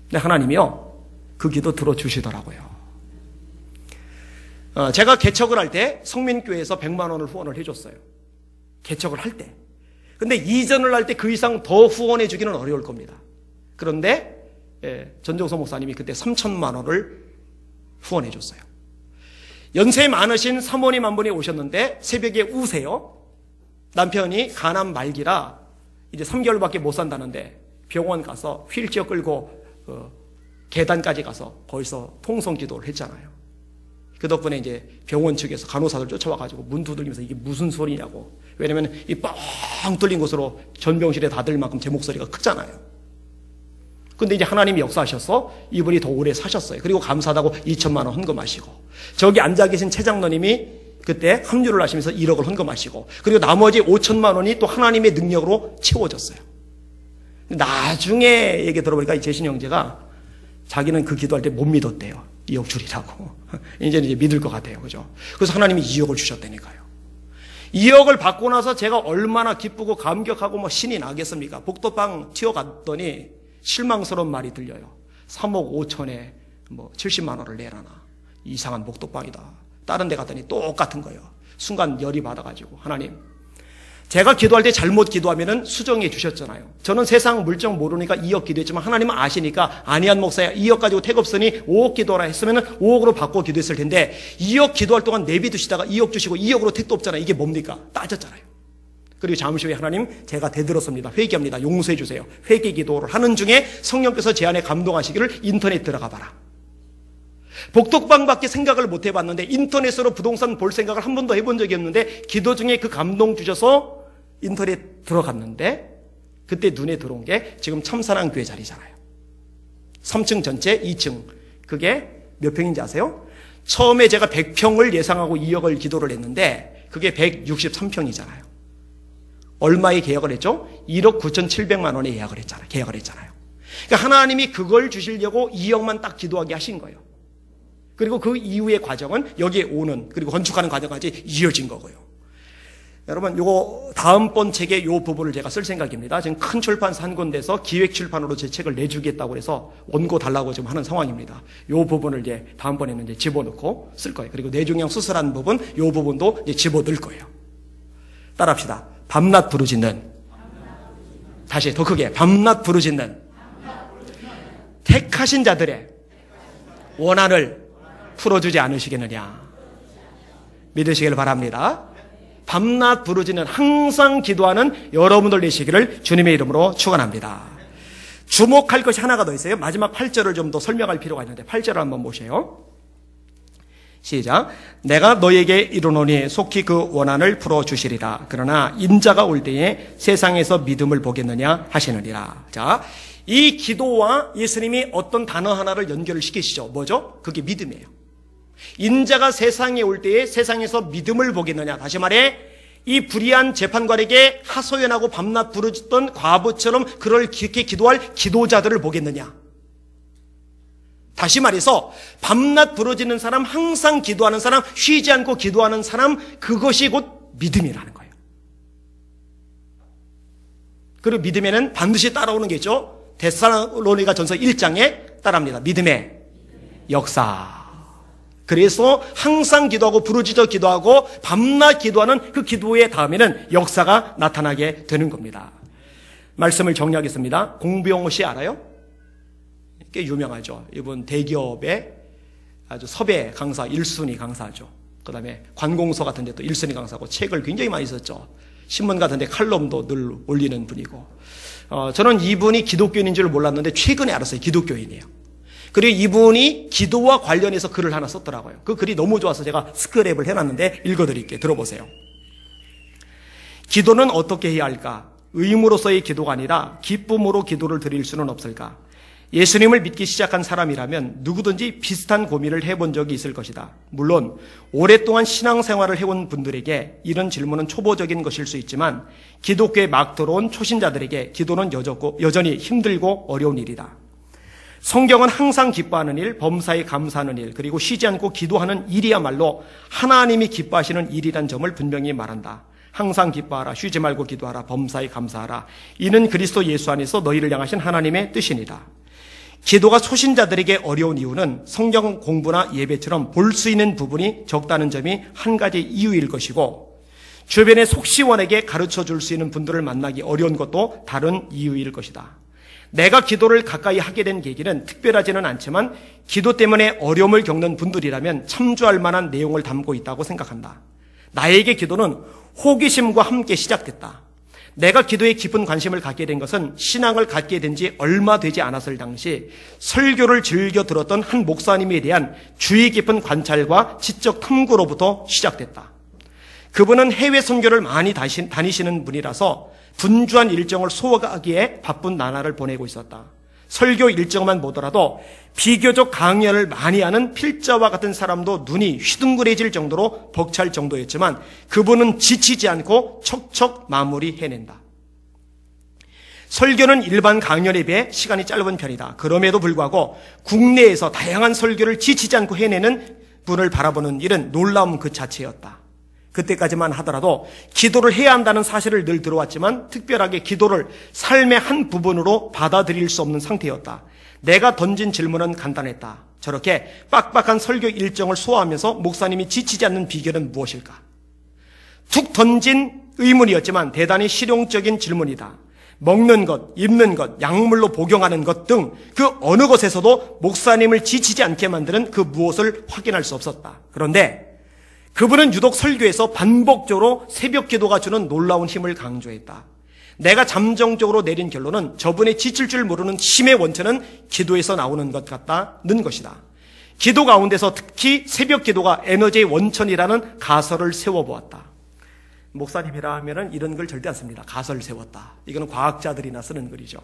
근데 하나님이요, 그 기도 들어주시더라고요. 제가 개척을 할 때 성민교회에서 100만 원을 후원을 해줬어요. 개척을 할 때. 근데 이전을 할 때 그 이상 더 후원해 주기는 어려울 겁니다. 그런데 전종서 목사님이 그때 3천만 원을 후원해 줬어요. 연세 많으신 사모님 한 분이 오셨는데 새벽에 우세요. 남편이 간암 말기라 이제 3개월밖에 못 산다는데 병원 가서 휠체어 끌고 계단까지 가서 거기서 통성 기도를 했잖아요. 그 덕분에 이제 병원 측에서 간호사들 쫓아와가지고 문 두들기면서 이게 무슨 소리냐고. 왜냐면 이 뻥 뚫린 곳으로 전병실에 다 들 만큼 제 목소리가 크잖아요. 근데 이제 하나님이 역사하셔서 이분이 더 오래 사셨어요. 그리고 감사하다고 2천만 원 헌금하시고, 저기 앉아 계신 최 장로님이 그때 합류를 하시면서 1억을 헌금하시고, 그리고 나머지 5천만 원이 또 하나님의 능력으로 채워졌어요. 나중에 얘기 들어보니까 이 재신 형제가 자기는 그 기도할 때 못 믿었대요. 2억 줄이라고. 이제는 이제 믿을 것 같아요. 그죠? 그래서 하나님이 2억을 주셨다니까요. 2억을 받고 나서 제가 얼마나 기쁘고 감격하고 뭐 신이 나겠습니까? 복도방 튀어갔더니 실망스러운 말이 들려요. 3억 5천에 뭐 70만 원을 내라나. 이상한 복도방이다. 다른 데 갔더니 똑같은 거예요. 순간 열이 받아가지고, 하나님, 제가 기도할 때 잘못 기도하면은 수정해 주셨잖아요. 저는 세상 물정 모르니까 2억 기도했지만 하나님은 아시니까 안희한 목사야 2억 가지고 택 없으니 5억 기도하라 했으면은 5억으로 바꿔 기도했을 텐데 2억 기도할 동안 내비두시다가 2억 주시고 2억으로 택도 없잖아요. 이게 뭡니까? 따졌잖아요. 그리고 잠시 후에 하나님, 제가 대들었습니다. 회개합니다. 용서해 주세요. 회개 기도를 하는 중에 성령께서 제 안에 감동하시기를 인터넷 들어가 봐라. 복덕방밖에 생각을 못 해봤는데 인터넷으로 부동산 볼 생각을 한 번도 해본 적이 없는데 기도 중에 그 감동 주셔서 인터넷 들어갔는데 그때 눈에 들어온 게 지금 참사랑 교회 자리잖아요. 3층 전체 2층. 그게 몇 평인지 아세요? 처음에 제가 100평을 예상하고 2억을 기도를 했는데 그게 163평이잖아요. 얼마에 계약을 했죠? 1억 9,700만 원에 계약을 했잖아요. 그러니까 하나님이 그걸 주시려고 2억만 딱 기도하게 하신 거예요. 그리고 그 이후의 과정은 여기에 오는, 그리고 건축하는 과정까지 이어진 거고요. 여러분, 요거 다음번 책의 요 부분을 제가 쓸 생각입니다. 지금 큰 출판사 한 군데서 기획 출판으로 제 책을 내주겠다고 해서 원고 달라고 지금 하는 상황입니다. 요 부분을 이제 다음번에는 이제 집어넣고 쓸 거예요. 그리고 뇌종양 수술한 부분, 요 부분도 이제 집어넣을 거예요. 따라합시다. 밤낮 부르짖는. 다시 더 크게. 밤낮 부르짖는. 택하신 자들의 원한을 풀어주지 않으시겠느냐. 믿으시길 바랍니다. 밤낮 부르짖는, 항상 기도하는 여러분들 되시기를 주님의 이름으로 축원합니다. 주목할 것이 하나가 더 있어요. 마지막 8절을 좀 더 설명할 필요가 있는데 8절을 한번 보세요. 시작. 내가 너에게 이르노니 속히 그 원한을 풀어주시리라. 그러나 인자가 올 때에 세상에서 믿음을 보겠느냐 하시느니라. 자, 이 기도와 예수님이 어떤 단어 하나를 연결을 시키시죠. 뭐죠? 그게 믿음이에요. 인자가 세상에 올 때에 세상에서 믿음을 보겠느냐. 다시 말해 이 불의한 재판관에게 하소연하고 밤낮 부르짖던 과부처럼 그렇게 기도할 기도자들을 보겠느냐. 다시 말해서 밤낮 부르짖는 사람, 항상 기도하는 사람, 쉬지 않고 기도하는 사람, 그것이 곧 믿음이라는 거예요. 그리고 믿음에는 반드시 따라오는 게 있죠. 데살로니가 전서 1장에 따라합니다. 믿음의 역사. 그래서 항상 기도하고 부르짖어 기도하고 밤낮 기도하는 그 기도의 다음에는 역사가 나타나게 되는 겁니다. 말씀을 정리하겠습니다. 공병호 씨 알아요? 꽤 유명하죠. 이분 대기업의 아주 섭외 강사 1순위 강사죠. 그 다음에 관공서 같은 데 또 1순위 강사고 책을 굉장히 많이 썼죠. 신문 같은 데 칼럼도 늘 올리는 분이고, 저는 이분이 기독교인인 줄 몰랐는데 최근에 알았어요. 기독교인이에요. 그리고 이분이 기도와 관련해서 글을 하나 썼더라고요. 그 글이 너무 좋아서 제가 스크랩을 해놨는데 읽어드릴게요. 들어보세요. 기도는 어떻게 해야 할까? 의무로서의 기도가 아니라 기쁨으로 기도를 드릴 수는 없을까? 예수님을 믿기 시작한 사람이라면 누구든지 비슷한 고민을 해본 적이 있을 것이다. 물론 오랫동안 신앙생활을 해온 분들에게 이런 질문은 초보적인 것일 수 있지만 기독교에 막 들어온 초신자들에게 기도는 여전히 힘들고 어려운 일이다. 성경은 항상 기뻐하는 일, 범사에 감사하는 일, 그리고 쉬지 않고 기도하는 일이야말로 하나님이 기뻐하시는 일이란 점을 분명히 말한다. 항상 기뻐하라, 쉬지 말고 기도하라, 범사에 감사하라. 이는 그리스도 예수 안에서 너희를 향하신 하나님의 뜻이니다. 기도가 초신자들에게 어려운 이유는 성경 공부나 예배처럼 볼 수 있는 부분이 적다는 점이 한 가지 이유일 것이고, 주변의 속시원에게 가르쳐 줄 수 있는 분들을 만나기 어려운 것도 다른 이유일 것이다. 내가 기도를 가까이 하게 된 계기는 특별하지는 않지만 기도 때문에 어려움을 겪는 분들이라면 참조할 만한 내용을 담고 있다고 생각한다. 나에게 기도는 호기심과 함께 시작됐다. 내가 기도에 깊은 관심을 갖게 된 것은 신앙을 갖게 된 지 얼마 되지 않았을 당시 설교를 즐겨 들었던 한 목사님에 대한 주의 깊은 관찰과 지적 탐구로부터 시작됐다. 그분은 해외 선교를 많이 다니시는 분이라서 분주한 일정을 소화하기에 바쁜 나날을 보내고 있었다. 설교 일정만 보더라도 비교적 강연을 많이 하는 필자와 같은 사람도 눈이 휘둥그레질 정도로 벅찰 정도였지만 그분은 지치지 않고 척척 마무리해낸다. 설교는 일반 강연에 비해 시간이 짧은 편이다. 그럼에도 불구하고 국내에서 다양한 설교를 지치지 않고 해내는 분을 바라보는 일은 놀라움 그 자체였다. 그때까지만 하더라도 기도를 해야 한다는 사실을 늘 들어왔지만 특별하게 기도를 삶의 한 부분으로 받아들일 수 없는 상태였다. 내가 던진 질문은 간단했다. 저렇게 빡빡한 설교 일정을 소화하면서 목사님이 지치지 않는 비결은 무엇일까? 툭 던진 의문이었지만 대단히 실용적인 질문이다. 먹는 것, 입는 것, 약물로 복용하는 것 등 그 어느 것에서도 목사님을 지치지 않게 만드는 그 무엇을 확인할 수 없었다. 그런데 그분은 유독 설교에서 반복적으로 새벽 기도가 주는 놀라운 힘을 강조했다. 내가 잠정적으로 내린 결론은 저분의 지칠 줄 모르는 힘의 원천은 기도에서 나오는 것 같다는 것이다. 기도 가운데서 특히 새벽 기도가 에너지의 원천이라는 가설을 세워보았다. 목사님이라 하면은 이런 글 절대 안 씁니다. 가설 세웠다. 이거는 과학자들이나 쓰는 글이죠.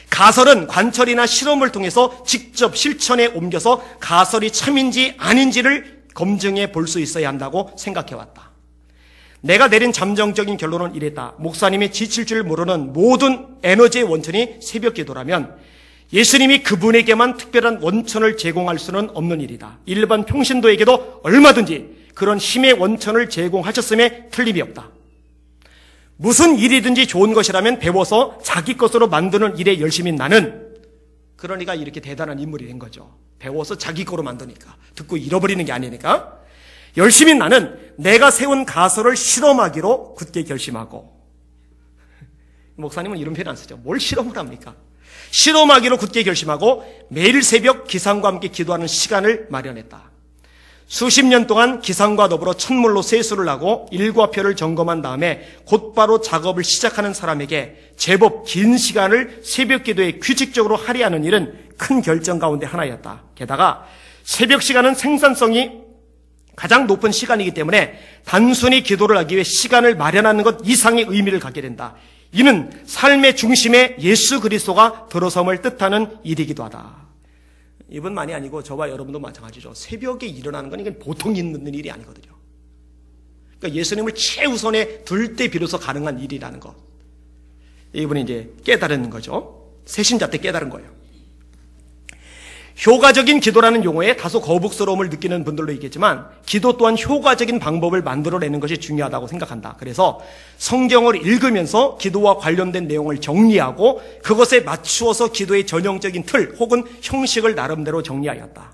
가설은 관철이나 실험을 통해서 직접 실천에 옮겨서 가설이 참인지 아닌지를 검증해 볼 수 있어야 한다고 생각해왔다. 내가 내린 잠정적인 결론은 이랬다. 목사님이 지칠 줄 모르는 모든 에너지의 원천이 새벽 기도라면 예수님이 그분에게만 특별한 원천을 제공할 수는 없는 일이다. 일반 평신도에게도 얼마든지 그런 힘의 원천을 제공하셨음에 틀림이 없다. 무슨 일이든지 좋은 것이라면 배워서 자기 것으로 만드는 일에 열심인 나는, 그러니까 이렇게 대단한 인물이 된 거죠. 배워서 자기 거로 만드니까, 듣고 잃어버리는 게 아니니까. 열심히 나는 내가 세운 가설을 실험하기로 굳게 결심하고. 목사님은 이런 표현 안 쓰죠. 뭘 실험을 합니까? 실험하기로 굳게 결심하고 매일 새벽 기상과 함께 기도하는 시간을 마련했다. 수십 년 동안 기상과 더불어 천물로 세수를 하고 일과표를 점검한 다음에 곧바로 작업을 시작하는 사람에게 제법 긴 시간을 새벽 기도에 규칙적으로 할애하는 일은 큰 결정 가운데 하나였다. 게다가 새벽 시간은 생산성이 가장 높은 시간이기 때문에 단순히 기도를 하기 위해 시간을 마련하는 것 이상의 의미를 갖게 된다. 이는 삶의 중심에 예수 그리스도가 들어섬을 뜻하는 일이기도 하다. 이분만이 아니고 저와 여러분도 마찬가지죠. 새벽에 일어나는 건 이건 보통 있는 일이 아니거든요. 그러니까 예수님을 최우선에 둘 때 비로소 가능한 일이라는 것. 이분이 이제 깨달은 거죠. 새신자 때 깨달은 거예요. 효과적인 기도라는 용어에 다소 거북스러움을 느끼는 분들도 있겠지만 기도 또한 효과적인 방법을 만들어내는 것이 중요하다고 생각한다. 그래서 성경을 읽으면서 기도와 관련된 내용을 정리하고 그것에 맞추어서 기도의 전형적인 틀 혹은 형식을 나름대로 정리하였다.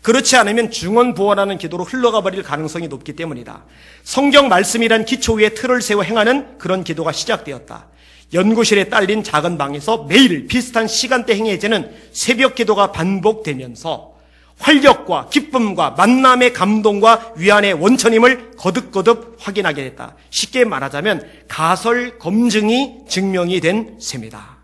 그렇지 않으면 중언부언하는 기도로 흘러가 버릴 가능성이 높기 때문이다. 성경 말씀이란 기초 위에 틀을 세워 행하는 그런 기도가 시작되었다. 연구실에 딸린 작은 방에서 매일 비슷한 시간대 행해지는 새벽 기도가 반복되면서 활력과 기쁨과 만남의 감동과 위안의 원천임을 거듭거듭 확인하게 됐다. 쉽게 말하자면 가설 검증이 증명이 된 셈이다.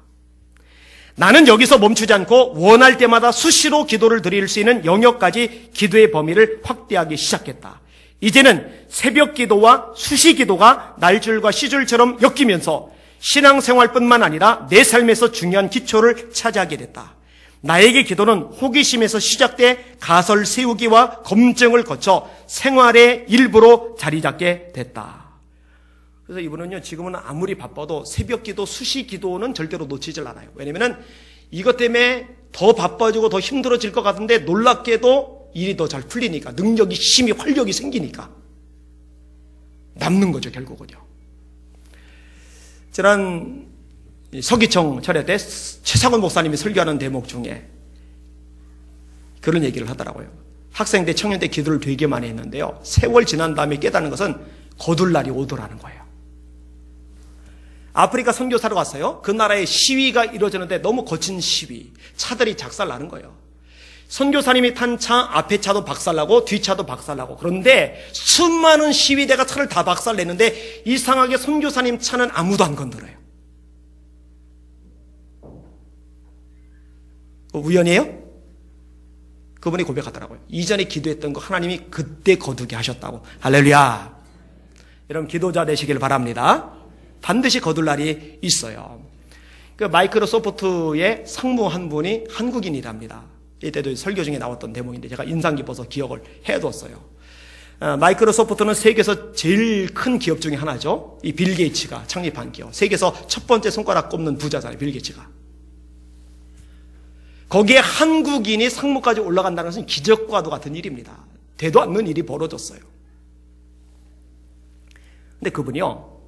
나는 여기서 멈추지 않고 원할 때마다 수시로 기도를 드릴 수 있는 영역까지 기도의 범위를 확대하기 시작했다. 이제는 새벽 기도와 수시 기도가 날줄과 시줄처럼 엮이면서 신앙생활뿐만 아니라 내 삶에서 중요한 기초를 차지하게 됐다. 나에게 기도는 호기심에서 시작돼 가설 세우기와 검증을 거쳐 생활의 일부로 자리 잡게 됐다. 그래서 이분은요, 지금은 아무리 바빠도 새벽 기도, 수시 기도는 절대로 놓치질 않아요. 왜냐면은 이것 때문에 더 바빠지고 더 힘들어질 것 같은데 놀랍게도 일이 더 잘 풀리니까, 능력이, 힘이, 활력이 생기니까 남는 거죠, 결국은요. 지난 서기청 철회 때 최상원 목사님이 설교하는 대목 중에 그런 얘기를 하더라고요. 학생 때, 청년 때 기도를 되게 많이 했는데요, 세월 지난 다음에 깨닫는 것은 거둘 날이 오더라는 거예요. 아프리카 선교사로 갔어요. 그 나라에 시위가 이루어지는데 너무 거친 시위, 차들이 작살나는 거예요. 선교사님이 탄 차, 앞에 차도 박살나고 뒤차도 박살나고, 그런데 수많은 시위대가 차를 다 박살내는데 이상하게 선교사님 차는 아무도 안 건드려요. 우연이에요? 그분이 고백하더라고요. 이전에 기도했던 거 하나님이 그때 거두게 하셨다고. 할렐루야. 여러분 기도자 되시길 바랍니다. 반드시 거둘 날이 있어요. 그 마이크로소프트의 상무 한 분이 한국인이랍니다. 이때도 설교 중에 나왔던 대목인데 제가 인상 깊어서 기억을 해뒀어요. 마이크로소프트는 세계에서 제일 큰 기업 중에 하나죠. 이 빌 게이츠가 창립한 기업. 세계에서 첫 번째 손가락 꼽는 부자잖아요. 빌 게이츠가. 거기에 한국인이 상무까지 올라간다는 것은 기적과도 같은 일입니다. 되도 않는 일이 벌어졌어요. 근데 그분이요,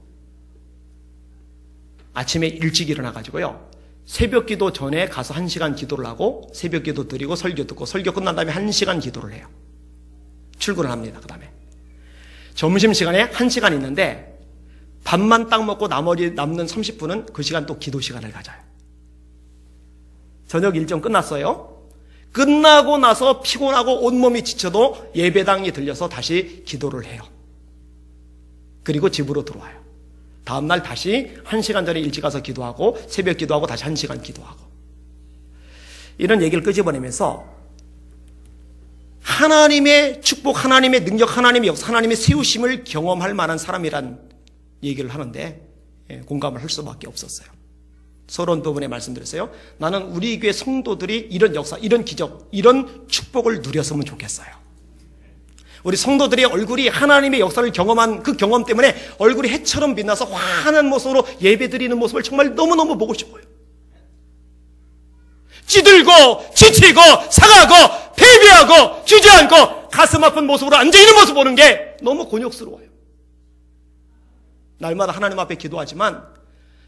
아침에 일찍 일어나가지고요, 새벽 기도 전에 가서 1시간 기도를 하고, 새벽 기도 드리고 설교 듣고, 설교 끝난 다음에 1시간 기도를 해요. 출근을 합니다. 그 다음에 점심시간에 1시간 있는데 밥만 딱 먹고 나머지 남는 30분은 그 시간 또 기도 시간을 가져요. 저녁 일정 끝났어요. 끝나고 나서 피곤하고 온몸이 지쳐도 예배당에 들려서 다시 기도를 해요. 그리고 집으로 들어와요. 다음날 다시 1시간 전에 일찍 가서 기도하고 새벽 기도하고 다시 1시간 기도하고. 이런 얘기를 끄집어내면서 하나님의 축복, 하나님의 능력, 하나님의 역사, 하나님의 세우심을 경험할 만한 사람이란 얘기를 하는데 공감을 할 수밖에 없었어요. 서론 부분에 말씀드렸어요. 나는 우리 교회 성도들이 이런 역사, 이런 기적, 이런 축복을 누렸으면 좋겠어요. 우리 성도들의 얼굴이 하나님의 역사를 경험한 그 경험 때문에 얼굴이 해처럼 빛나서 환한 모습으로 예배드리는 모습을 정말 너무너무 보고 싶어요. 찌들고 지치고 상하고 패배하고 주저앉고 가슴 아픈 모습으로 앉아있는 모습 보는 게 너무 곤욕스러워요. 날마다 하나님 앞에 기도하지만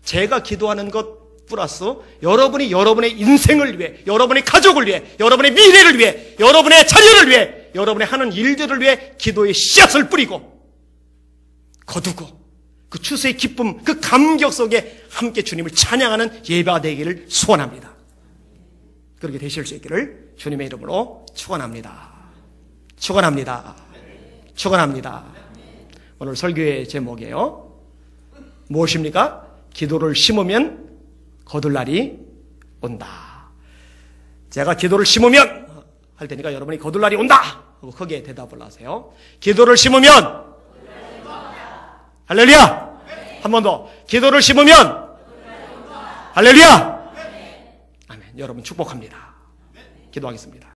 제가 기도하는 것 플러스 여러분이 여러분의 인생을 위해, 여러분의 가족을 위해, 여러분의 미래를 위해, 여러분의 자녀를 위해, 여러분의 하는 일들을 위해 기도의 씨앗을 뿌리고 거두고 그 추수의 기쁨, 그 감격 속에 함께 주님을 찬양하는 예배가 되기를 소원합니다. 그렇게 되실 수 있기를 주님의 이름으로 축원합니다. 축원합니다. 축원합니다. 오늘 설교의 제목이에요. 무엇입니까? 기도를 심으면 거둘 날이 온다. 제가 기도를 심으면 할 테니까 여러분이 거둘 날이 온다 하고 크게 대답을 하세요. 기도를 심으면 할렐루야. 한 번 더. 기도를 심으면 할렐루야. 아멘. 여러분 축복합니다. 기도하겠습니다.